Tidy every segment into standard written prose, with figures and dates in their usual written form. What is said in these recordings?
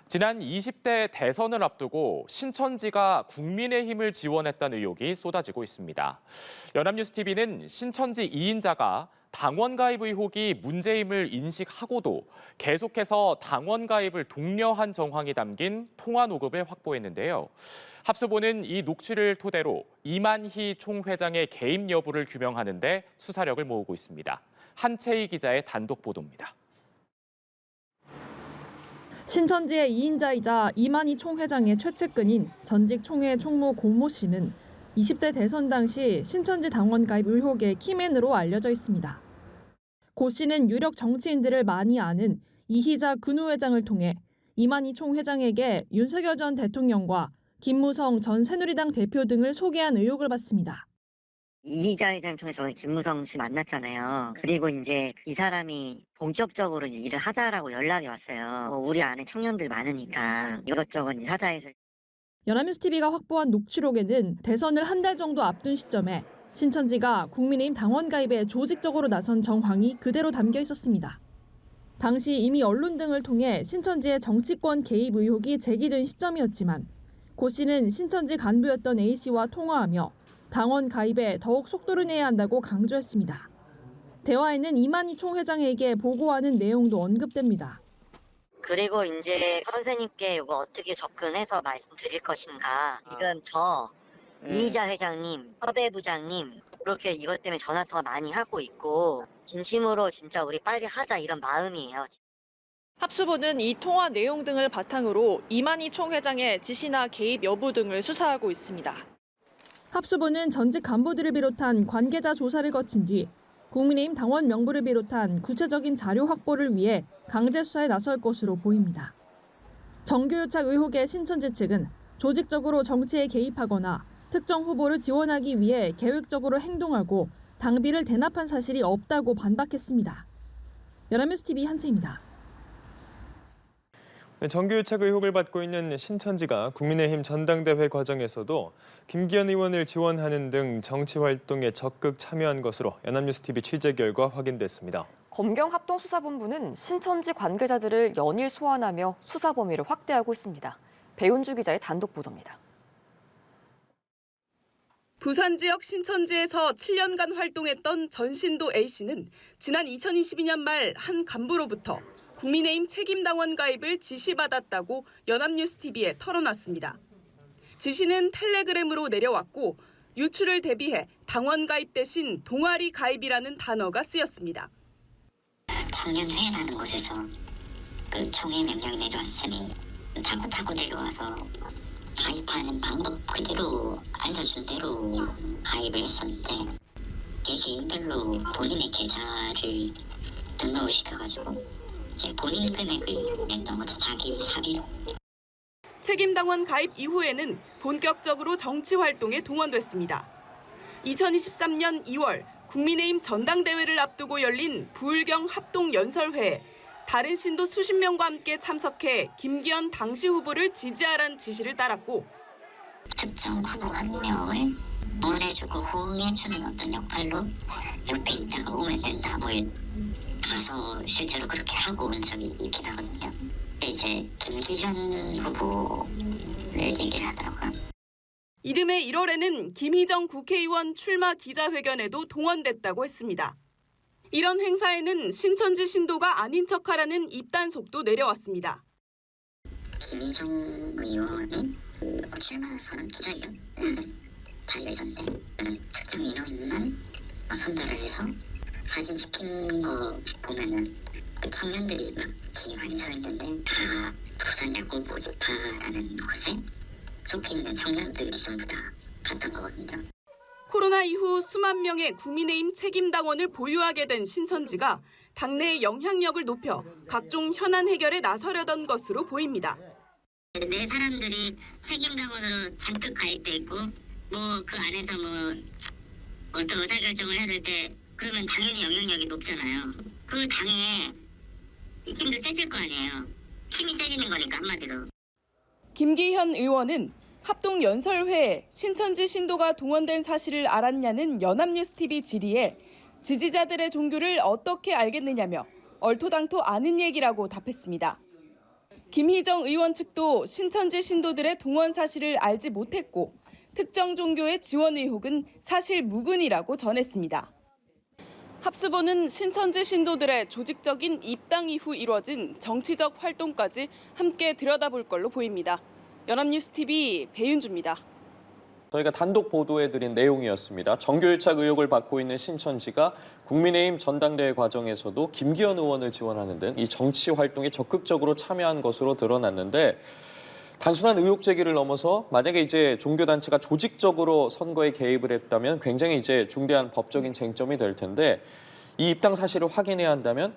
지난 20대 대선을 앞두고 신천지가 국민의힘을 지원했다는 의혹이 쏟아지고 있습니다. 연합뉴스TV는 신천지 2인자가 당원 가입 의혹이 문제임을 인식하고도 계속해서 당원 가입을 독려한 정황이 담긴 통화 녹음을 확보했는데요. 합수본은 이 녹취를 토대로 이만희 총회장의 개입 여부를 규명하는 데 수사력을 모으고 있습니다. 한채희 기자의 단독 보도입니다. 신천지의 2인자이자 이만희 총회장의 최측근인 전직 총회 총무 고모 씨는 20대 대선 당시 신천지 당원 가입 의혹의 키맨으로 알려져 있습니다. 고 씨는 유력 정치인들을 많이 아는 이희자 근우 회장을 통해 이만희 총회장에게 윤석열 전 대통령과 김무성 전 새누리당 대표 등을 소개한 의혹을 받습니다. 이희자 회장 통해서 김무성 씨 만났잖아요. 그리고 이제 이 사람이 본격적으로 일을 하자라고 연락이 왔어요. 우리 안에 청년들 많으니까 이것저것 하자 해서. 연합뉴스TV가 확보한 녹취록에는 대선을 한 달 정도 앞둔 시점에 신천지가 국민의힘 당원 가입에 조직적으로 나선 정황이 그대로 담겨 있었습니다. 당시 이미 언론 등을 통해 신천지의 정치권 개입 의혹이 제기된 시점이었지만 고 씨는 신천지 간부였던 A 씨와 통화하며 당원 가입에 더욱 속도를 내야 한다고 강조했습니다. 대화에는 이만희 총회장에게 보고하는 내용도 언급됩니다. 그리고 이제 선생님께 이거 어떻게 접근해서 말씀드릴 것인가. 지금 저 이희자 회장님, 협의 부장님 그렇게 이것 때문에 전화 통화 많이 하고 있고 진심으로 진짜 우리 빨리 하자 이런 마음이에요. 합수본은 이 통화 내용 등을 바탕으로 이만희 총회장의 지시나 개입 여부 등을 수사하고 있습니다. 합수본은 전직 간부들을 비롯한 관계자 조사를 거친 뒤 국민의힘 당원 명부를 비롯한 구체적인 자료 확보를 위해 강제 수사에 나설 것으로 보입니다. 정교유착 의혹의 신천지 측은 조직적으로 정치에 개입하거나 특정 후보를 지원하기 위해 계획적으로 행동하고 당비를 대납한 사실이 없다고 반박했습니다. 연합뉴스TV 한채입니다. 정규유착 의혹을 받고 있는 신천지가 국민의힘 전당대회 과정에서도 김기현 의원을 지원하는 등 정치활동에 적극 참여한 것으로 연합뉴스TV 취재 결과 확인됐습니다. 검경합동수사본부는 신천지 관계자들을 연일 소환하며 수사 범위를 확대하고 있습니다. 배운주 기자의 단독 보도입니다. 부산 지역 신천지에서 7년간 활동했던 전신도 A씨는 지난 2022년 말 한 간부로부터 국민의힘 책임당원 가입을 지시받았다고 연합뉴스TV에 털어놨습니다. 지시는 텔레그램으로 내려왔고 유출을 대비해 당원 가입 대신 동아리 가입이라는 단어가 쓰였습니다. 청년회라는 곳에서 그 총회 명령이 내려왔으니 타고 내려와서 가입하는 방법 그대로 알려준 대로 가입을 했었는데 개개인별로 본인의 계좌를 등록을 시켜가지고 본인 금액을 냈던 것도 자기 사비로. 책임당원 가입 이후에는 본격적으로 정치 활동에 동원됐습니다. 2023년 2월 국민의힘 전당대회를 앞두고 열린 부울경 합동연설회에 다른 신도 수십 명과 함께 참석해 김기현 당시 후보를 지지하라는 지시를 따랐고 특정 후보 한 명을 응원해주고 호응해주는 어떤 역할로 옆에 있다가 오면 된다 가서 실제로 그렇게 하고 온 적이 있긴 하거든요. 근데 이제 김기현 후보를 얘기를 하더라고요. 이듬해 1월에는 김희정 국회의원 출마 기자회견에도 동원됐다고 했습니다. 이런 행사에는 신천지 신도가 아닌 척하라는 입단속도 내려왔습니다. 김희정 의원은 출마 선언 기자회견 자리가 있었는데 특정 인원만 선별을 해서 사진 찍힌 거 보면은 그 청년들이 막 뒤에 많이 서 있는데 다 부산 야구 모집파라는 곳에 속해 있는 청년들이 전부 다 갔던 거거든요. 코로나 이후 수만 명의 국민의힘 책임당원을 보유하게 된 신천지가 당내의 영향력을 높여 각종 현안 해결에 나서려던 것으로 보입니다. 내 사람들이 책임당원으로 잔뜩 가입돼 있고 그 안에서 어떤 의사결정을 해야 될 때 그러면 당연히 영향력이 높잖아요. 그 당에 힘도 세질 거 아니에요. 힘이 세지는 거니까 한마디로. 김기현 의원은 합동연설회에 신천지 신도가 동원된 사실을 알았냐는 연합뉴스TV 질의에 지지자들의 종교를 어떻게 알겠느냐며 얼토당토 아는 얘기라고 답했습니다. 김희정 의원 측도 신천지 신도들의 동원 사실을 알지 못했고 특정 종교의 지원 의혹은 사실 무근이라고 전했습니다. 합수본은 신천지 신도들의 조직적인 입당 이후 이뤄진 정치적 활동까지 함께 들여다볼 걸로 보입니다. 연합뉴스TV 배윤주입니다. 저희가 단독 보도해드린 내용이었습니다. 정교유착 의혹을 받고 있는 신천지가 국민의힘 전당대회 과정에서도 김기현 의원을 지원하는 등 이 정치 활동에 적극적으로 참여한 것으로 드러났는데 단순한 의혹 제기를 넘어서 만약에 이제 종교단체가 조직적으로 선거에 개입을 했다면 굉장히 이제 중대한 법적인 쟁점이 될 텐데 이 입당 사실을 확인해야 한다면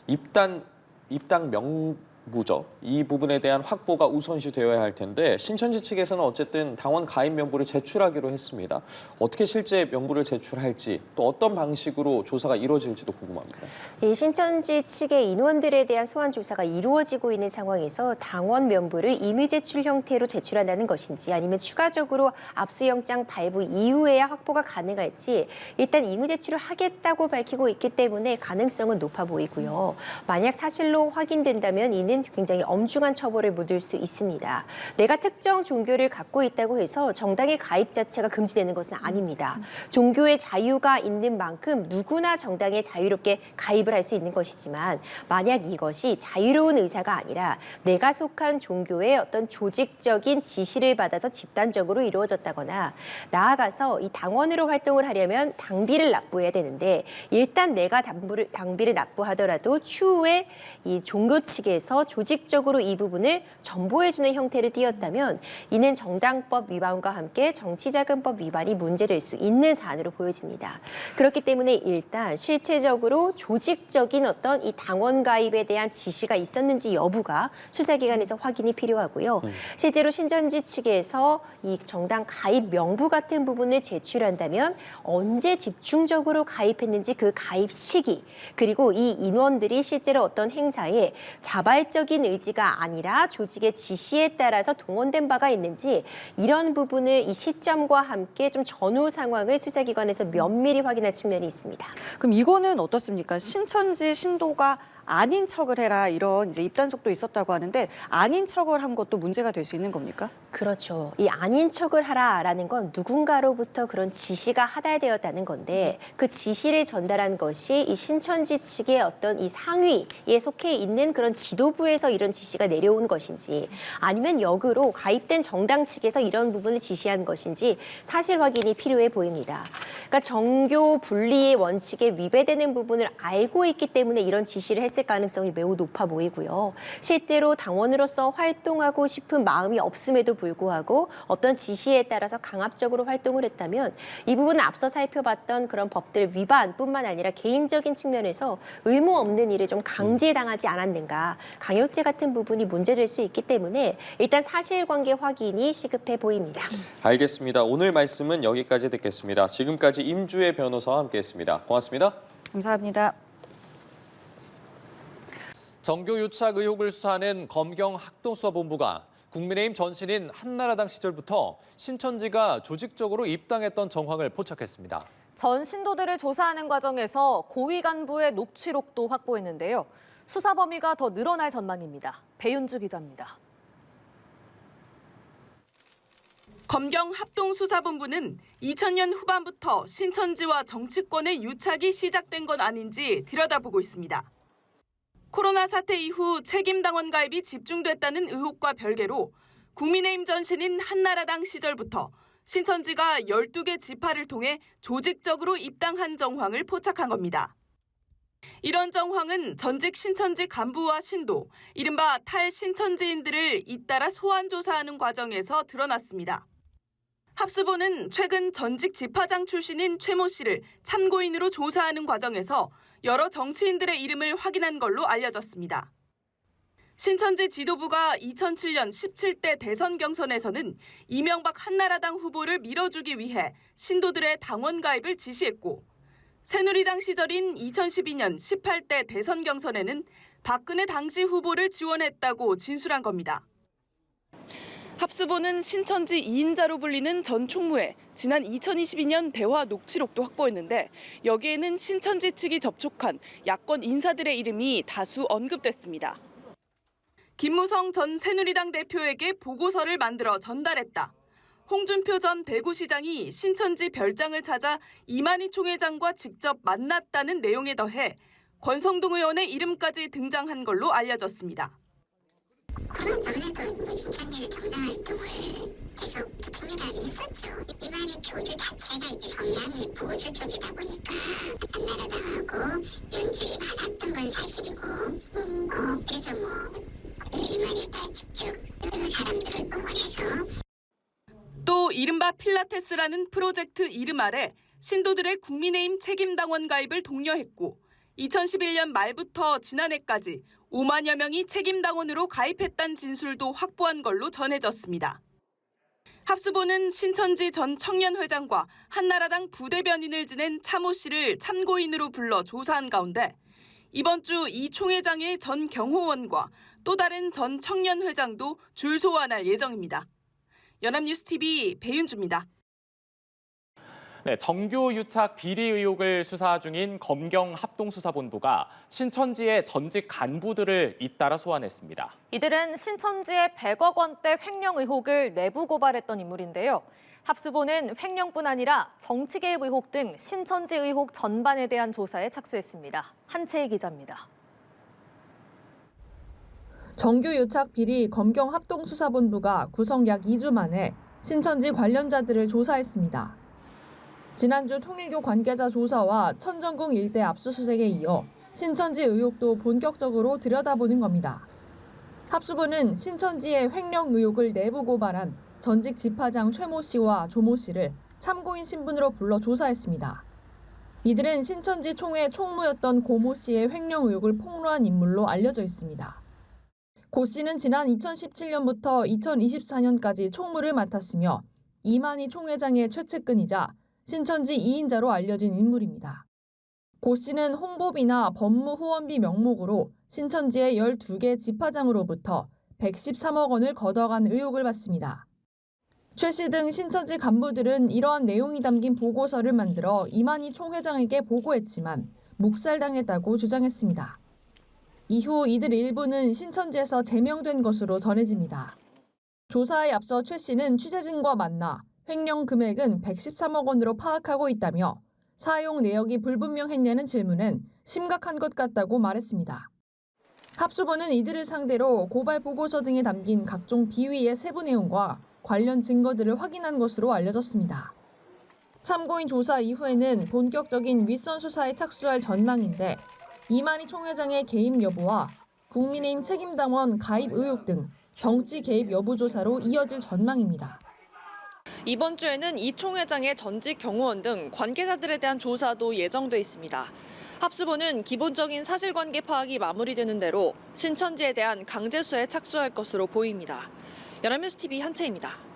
입당 명부죠. 이 부분에 대한 확보가 우선시 되어야 할 텐데 신천지 측에서는 어쨌든 당원 가입 명부를 제출하기로 했습니다. 어떻게 실제 명부를 제출할지 또 어떤 방식으로 조사가 이루어질지도 궁금합니다. 이 신천지 측의 인원들에 대한 소환 조사가 이루어지고 있는 상황에서 당원 명부를 임의 제출 형태로 제출한다는 것인지 아니면 추가적으로 압수영장 발부 이후에야 확보가 가능할지 일단 임의 제출을 하겠다고 밝히고 있기 때문에 가능성은 높아 보이고요. 만약 사실로 확인된다면 이는 굉장히 엄중한 처벌을 묻을 수 있습니다. 내가 특정 종교를 갖고 있다고 해서 정당의 가입 자체가 금지되는 것은 아닙니다. 종교의 자유가 있는 만큼 누구나 정당에 자유롭게 가입을 할 수 있는 것이지만 만약 이것이 자유로운 의사가 아니라 내가 속한 종교의 어떤 조직적인 지시를 받아서 집단적으로 이루어졌다거나 나아가서 이 당원으로 활동을 하려면 당비를 납부해야 되는데 일단 내가 당비를 납부하더라도 추후에 이 종교 측에서 조직적으로 이 부분을 전보해주는 형태를 띄었다면 이는 정당법 위반과 함께 정치자금법 위반이 문제될 수 있는 사안으로 보여집니다. 그렇기 때문에 일단 실체적으로 조직적인 어떤 이 당원 가입에 대한 지시가 있었는지 여부가 수사기관에서 확인이 필요하고요. 실제로 신천지 측에서 이 정당 가입 명부 같은 부분을 제출한다면 언제 집중적으로 가입했는지 그 가입 시기 그리고 이 인원들이 실제로 어떤 행사에 자발적인 의지가 아니라 조직의 지시에 따라서 동원된 바가 있는지 이런 부분을 이 시점과 함께 좀 전후 상황을 수사기관에서 면밀히 확인할 측면이 있습니다. 그럼 이거는 어떻습니까? 신천지 신도가 아닌 척을 해라 이런 이제 입단속도 있었다고 하는데 아닌 척을 한 것도 문제가 될 수 있는 겁니까? 그렇죠. 이 아닌 척을 하라라는 건 누군가로부터 그런 지시가 하달되었다는 건데 그 지시를 전달한 것이 이 신천지 측의 어떤 이 상위에 속해 있는 그런 지도부에서 이런 지시가 내려온 것인지 아니면 역으로 가입된 정당 측에서 이런 부분을 지시한 것인지 사실 확인이 필요해 보입니다. 그러니까 정교 분리의 원칙에 위배되는 부분을 알고 있기 때문에 이런 지시를 했을 가능성이 매우 높아 보이고요. 실제로 당원으로서 활동하고 싶은 마음이 없음에도 불구하고 어떤 지시에 따라서 강압적으로 활동을 했다면 이 부분은 앞서 살펴봤던 그런 법들 위반뿐만 아니라 개인적인 측면에서 의무 없는 일을 좀 강제당하지 않았는가 강요죄 같은 부분이 문제될 수 있기 때문에 일단 사실관계 확인이 시급해 보입니다. 알겠습니다. 오늘 말씀은 여기까지 듣겠습니다. 지금까지 임주혜 변호사와 함께했습니다. 고맙습니다. 감사합니다. 정교유착 의혹을 수사하는 검경 학동수사본부가 국민의힘 전신인 한나라당 시절부터 신천지가 조직적으로 입당했던 정황을 포착했습니다. 전 신도들을 조사하는 과정에서 고위 간부의 녹취록도 확보했는데요. 수사 범위가 더 늘어날 전망입니다. 배윤주 기자입니다. 검경 합동수사본부는 2000년 후반부터 신천지와 정치권의 유착이 시작된 건 아닌지 들여다보고 있습니다. 코로나 사태 이후 책임당원 가입이 집중됐다는 의혹과 별개로 국민의힘 전신인 한나라당 시절부터 신천지가 12개 지파를 통해 조직적으로 입당한 정황을 포착한 겁니다. 이런 정황은 전직 신천지 간부와 신도, 이른바 탈신천지인들을 잇따라 소환 조사하는 과정에서 드러났습니다. 합수본은 최근 전직 지파장 출신인 최모 씨를 참고인으로 조사하는 과정에서 여러 정치인들의 이름을 확인한 걸로 알려졌습니다. 신천지 지도부가 2007년 17대 대선 경선에서는 이명박 한나라당 후보를 밀어주기 위해 신도들의 당원 가입을 지시했고 새누리당 시절인 2012년 18대 대선 경선에는 박근혜 당시 후보를 지원했다고 진술한 겁니다. 합수본은 신천지 2인자로 불리는 전 총무에 지난 2022년 대화 녹취록도 확보했는데 여기에는 신천지 측이 접촉한 야권 인사들의 이름이 다수 언급됐습니다. 김무성 전 새누리당 대표에게 보고서를 만들어 전달했다. 홍준표 전 대구시장이 신천지 별장을 찾아 이만희 총회장과 직접 만났다는 내용에 더해 권성동 의원의 이름까지 등장한 걸로 알려졌습니다. 코로나 전에도 신천지 정당 활동을 계속 긴밀하게 했었죠. 이만희 교주 자체가 이제 성향이 보수 쪽이다 보니까 한나라당하고 연줄이 많았던 건 사실이고, 그래서 이만희가 직접 사람들을 응원해서. 또 이른바 필라테스라는 프로젝트 이름 아래 신도들의 국민의힘 책임당원 가입을 독려했고 2011년 말부터 지난해까지 5만여 명이 책임당원으로 가입했다는 진술도 확보한 걸로 전해졌습니다. 합수본은 신천지 전 청년회장과 한나라당 부대변인을 지낸 차모 씨를 참고인으로 불러 조사한 가운데 이번 주 이 총회장의 전 경호원과 또 다른 전 청년회장도 줄 소환할 예정입니다. 연합뉴스TV 배윤주입니다. 네, 정교 유착 비리 의혹을 수사 중인 검경 합동수사본부가 신천지의 전직 간부들을 잇따라 소환했습니다. 이들은 신천지의 100억 원대 횡령 의혹을 내부 고발했던 인물인데요. 합수본은 횡령뿐 아니라 정치 개입 의혹 등 신천지 의혹 전반에 대한 조사에 착수했습니다. 한채희 기자입니다. 정교유착 비리 검경 합동수사본부가 구성 약 2주 만에 신천지 관련자들을 조사했습니다. 지난주 통일교 관계자 조사와 천정궁 일대 압수수색에 이어 신천지 의혹도 본격적으로 들여다보는 겁니다. 합수부는 신천지의 횡령 의혹을 내부 고발한 전직 지파장 최모 씨와 조모 씨를 참고인 신분으로 불러 조사했습니다. 이들은 신천지 총회 총무였던 고모 씨의 횡령 의혹을 폭로한 인물로 알려져 있습니다. 고 씨는 지난 2017년부터 2024년까지 총무를 맡았으며 이만희 총회장의 최측근이자 신천지 2인자로 알려진 인물입니다. 고 씨는 홍보비나 법무 후원비 명목으로 신천지의 12개 지파장으로부터 113억 원을 걷어간 의혹을 받습니다. 최 씨 등 신천지 간부들은 이러한 내용이 담긴 보고서를 만들어 이만희 총회장에게 보고했지만 묵살당했다고 주장했습니다. 이후 이들 일부는 신천지에서 제명된 것으로 전해집니다. 조사에 앞서 최 씨는 취재진과 만나 횡령 금액은 113억 원으로 파악하고 있다며 사용 내역이 불분명했냐는 질문엔 심각한 것 같다고 말했습니다. 합수본은 이들을 상대로 고발 보고서 등에 담긴 각종 비위의 세부 내용과 관련 증거들을 확인한 것으로 알려졌습니다. 참고인 조사 이후에는 본격적인 윗선 수사에 착수할 전망인데 이만희 총회장의 개입 여부와 국민의힘 책임당원 가입 의혹 등 정치 개입 여부 조사로 이어질 전망입니다. 이번 주에는 이 총회장의 전직 경호원 등 관계자들에 대한 조사도 예정돼 있습니다. 합수본은 기본적인 사실관계 파악이 마무리되는 대로 신천지에 대한 강제 수사에 착수할 것으로 보입니다. 연합뉴스TV 한채입니다.